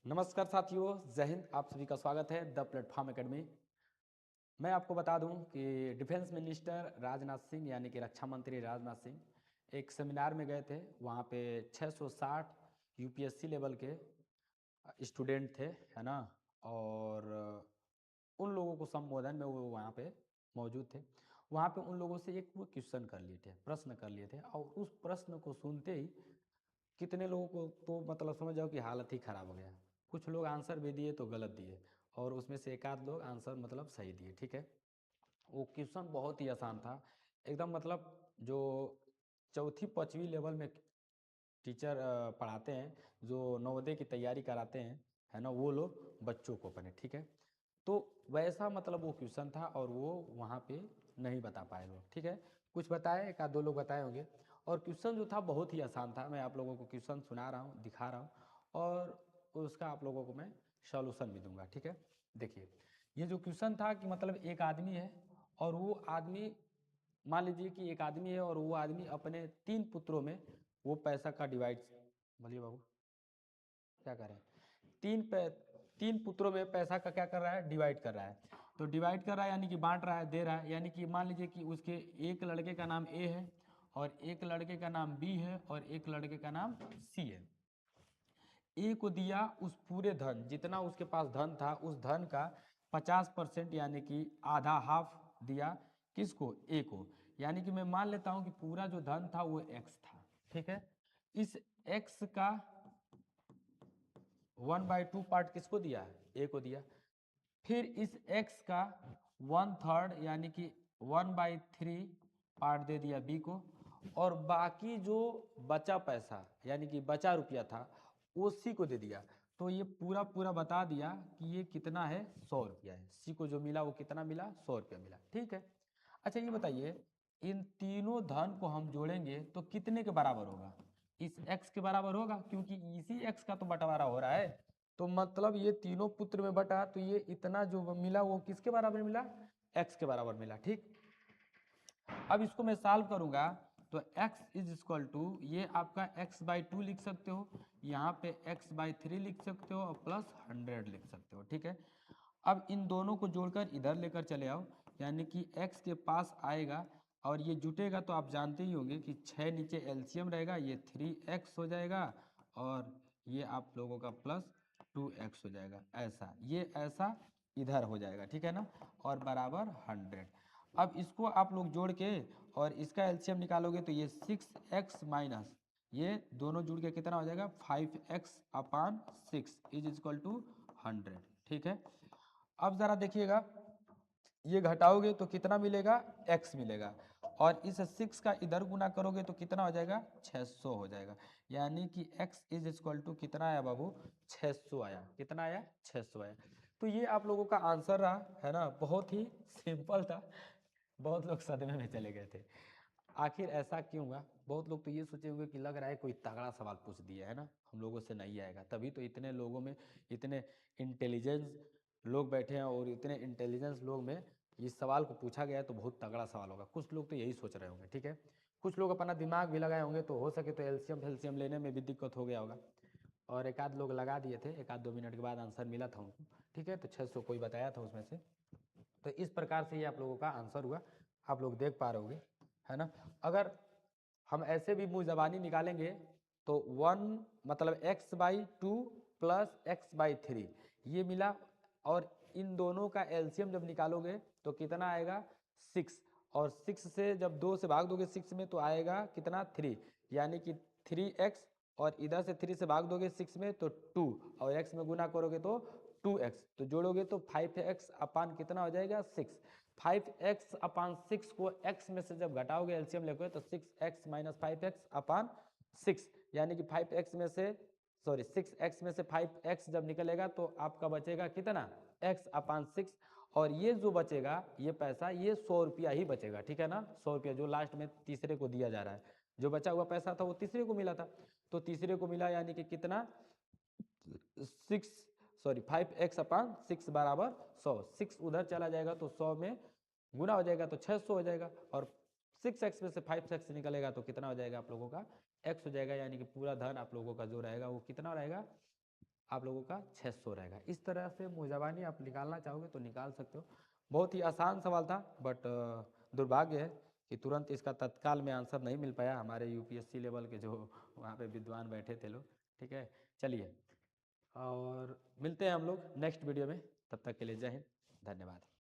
नमस्कार साथियों, जय हिंद। आप सभी का स्वागत है द प्लेटफॉर्म एकेडमी। मैं आपको बता दूं कि डिफेंस मिनिस्टर राजनाथ सिंह यानी कि रक्षा मंत्री राजनाथ सिंह एक सेमिनार में गए थे। वहाँ पे 660 यूपीएससी लेवल के स्टूडेंट थे, है ना। और उन लोगों को संबोधन में वो वहाँ पे मौजूद थे। वहाँ पे उन लोगों से एक वो क्वेश्चन कर लिए थे, प्रश्न कर लिए थे, और उस प्रश्न को सुनते ही कितने लोगों को तो मतलब समझ जाओ कि हालत ही ख़राब हो गया। कुछ लोग आंसर भी दिए तो गलत दिए, और उसमें से एक आध लोग आंसर मतलब सही दिए, ठीक है। वो क्वेश्चन बहुत ही आसान था एकदम, मतलब जो चौथी पाँचवीं लेवल में टीचर पढ़ाते हैं, जो नवोदय की तैयारी कराते हैं, है ना, वो लोग बच्चों को अपने, ठीक है। तो वैसा मतलब वो क्वेश्चन था, और वो वहाँ पे नहीं बता पाए लोग, ठीक है। कुछ बताए, एक आध दो लोग बताए होंगे। और क्वेश्चन जो था बहुत ही आसान था। मैं आप लोगों को क्वेश्चन सुना रहा हूँ, दिखा रहा हूँ, और उसका आप लोगों को मैं सॉल्यूशन भी दूंगा, ठीक है। देखिए, ये जो क्वेश्चन था कि मतलब एक आदमी है, और वो आदमी, मान लीजिए कि एक आदमी है और वो आदमी अपने 3 पुत्रों में वो पैसा का डिवाइड, बोलिए बाबू क्या करें, तीन पे 3 पुत्रों में पैसा का क्या कर रहा है, डिवाइड कर रहा है। तो डिवाइड कर रहा है यानी कि बांट रहा है, दे रहा है। यानी कि मान लीजिए कि उसके एक लड़के का नाम ए है, और एक लड़के का नाम बी है, और एक लड़के का नाम सी है। ए को दिया उस पूरे धन, जितना उसके पास धन था, उस धन का 50% यानी कि आधा, हाफ दिया किसको, ए को। यानी कि मैं मान लेता हूं कि पूरा जो धन था वो एक्स था, ठीक है। इस एक्स का 1/2 पार्ट किसको दिया, ए को दिया। फिर इस x का 1/3 यानी कि 1/3 पार्ट दे दिया b को। और बाकी जो बचा पैसा यानी कि बचा रुपया था वो c को दे दिया। तो ये पूरा पूरा बता दिया कि ये कितना है, 100 रुपया है। c को जो मिला वो कितना मिला, 100 रुपया मिला, ठीक है। अच्छा ये बताइए, इन तीनों धन को हम जोड़ेंगे तो कितने के बराबर होगा, इस x के बराबर होगा, क्योंकि इसी x का तो बंटवारा हो रहा है। तो मतलब ये तीनों पुत्र में बटा, तो ये इतना जो मिला वो किसके बराबर मिला, x के बराबर मिला, ठीक। अब इसको मैं सॉल्व करूंगा तो x इज इक्वल टू, ये आपका x/2 लिख सकते हो, यहाँ पे x/3 लिख सकते हो, और प्लस 100 लिख सकते हो, ठीक है। अब इन दोनों को जोड़कर इधर लेकर चले आओ, यानी कि x के पास आएगा, और ये जुटेगा तो आप जानते ही होंगे कि 6 नीचे एलसीएम रहेगा, ये 3x हो जाएगा, और ये आप लोगों का प्लस 2x हो जाएगा। ऐसा, ये ऐसा इधर हो जाएगा, ठीक है ना, और बराबर 100। अब इसको आप लोग जोड़ के और इसका एलसीएम निकालोगे तो ये 6x माइनस ये दोनों जुड़ के कितना हो जाएगा, 5x/6 इज इक्वल टू 100, ठीक है। अब ज़रा देखिएगा, ये घटाओगे तो कितना मिलेगा, x मिलेगा, और इस 6 का इधर गुना करोगे तो कितना हो जाएगा, 600 हो जाएगा। यानी कि x इज इक्वल टू कितना आया बाबू, 600 आया। कितना आया, 600 आया। तो ये आप लोगों का आंसर रहा, है ना। बहुत ही सिंपल था, बहुत लोग सदमे में चले गए थे। आखिर ऐसा क्यों हुआ। बहुत लोग तो ये सोचे होंगे कि लग रहा है कोई तगड़ा सवाल पूछ दिया है ना, हम लोगों से नहीं आएगा, तभी तो इतने लोगों में इतने इंटेलिजेंस लोग बैठे हैं, और इतने इंटेलिजेंस लोग में इस सवाल को पूछा गया है तो बहुत तगड़ा सवाल होगा। कुछ लोग तो यही सोच रहे होंगे, ठीक है। कुछ लोग अपना दिमाग भी लगाए होंगे, तो हो सके तो एल्शियम फैल्शियम लेने में भी दिक्कत हो गया होगा, और एक आध लोग लगा दिए थे, एक आध 2 मिनट के बाद आंसर मिला था उनको, ठीक है। तो 600 कोई बताया था उसमें से। तो इस प्रकार से ये आप लोगों का आंसर हुआ, आप लोग देख पा रहे होंगे, है ना। अगर हम ऐसे भी मुँह जबानी निकालेंगे तो 1 मतलब x/2 प्लस x/3 ये मिला, और इन दोनों का एलसीएम जब निकालोगे तो कितना आएगा, 6। और 6 से जब 2 से भाग दोगे 6 में तो आएगा कितना, 3। यानी कि 3x, और इधर से 3 से भाग दोगे 6 में तो 2, और x में गुना करोगे तो 2x, तो जोड़ोगे तो 5x अपान कितना हो जाएगा, 6। 5x/6 को x में से जब घटाओगे एलसीएम लेके तो 6x माइनस 5x/6, यानी कि 5x में से, सॉरी 6x में से 5x जब निकलेगा तो आपका बचेगा कितना, x/6। और ये जो बचेगा ये पैसा, ये 100 रुपया ही बचेगा, ठीक है ना। 100 रुपया जो लास्ट में तीसरे को दिया जा रहा है, जो बचा हुआ पैसा था वो तीसरे को मिला था, तो तीसरे को मिला, यानी कि कितना, 5x/6 बराबर 100। 6 उधर चला जाएगा तो 100 में गुना हो जाएगा तो 600 हो जाएगा, और 6x में से 5x निकलेगा तो कितना हो जाएगा आप लोगों का, x हो जाएगा। यानी कि पूरा धन आप लोगों का जो रहेगा वो कितना रहेगा, आप लोगों का 600 रहेगा। इस तरह से मुजबानी आप निकालना चाहोगे तो निकाल सकते हो। बहुत ही आसान सवाल था, बट दुर्भाग्य है कि तुरंत इसका तत्काल में आंसर नहीं मिल पाया हमारे यूपीएससी लेवल के जो वहाँ पे विद्वान बैठे थे लोग। ठीक है, चलिए और मिलते हैं हम लोग नेक्स्ट वीडियो में। तब तक के लिए जय हिंद, धन्यवाद।